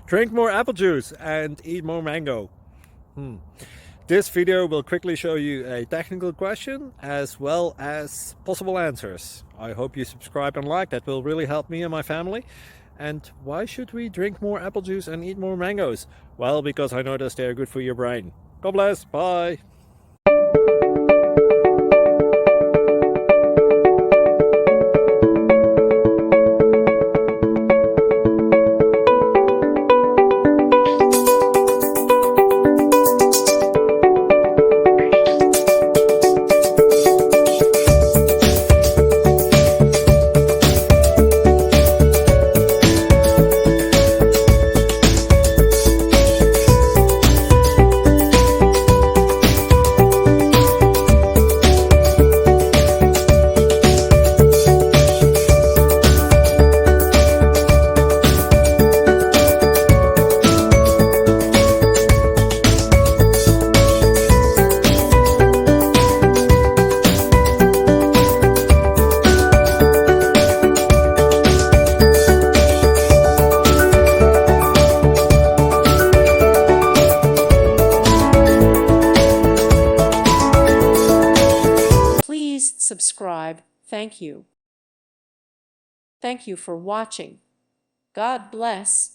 Drink more apple juice and eat more mango. This video will quickly show you a technical question as well as possible answers. I hope you subscribe and like, that will really help me and my family. And why should we drink more apple juice and eat more mangoes? Well, because I noticed they're good for your brain. God bless, bye! Please subscribe. Thank you. Thank you for watching. God bless.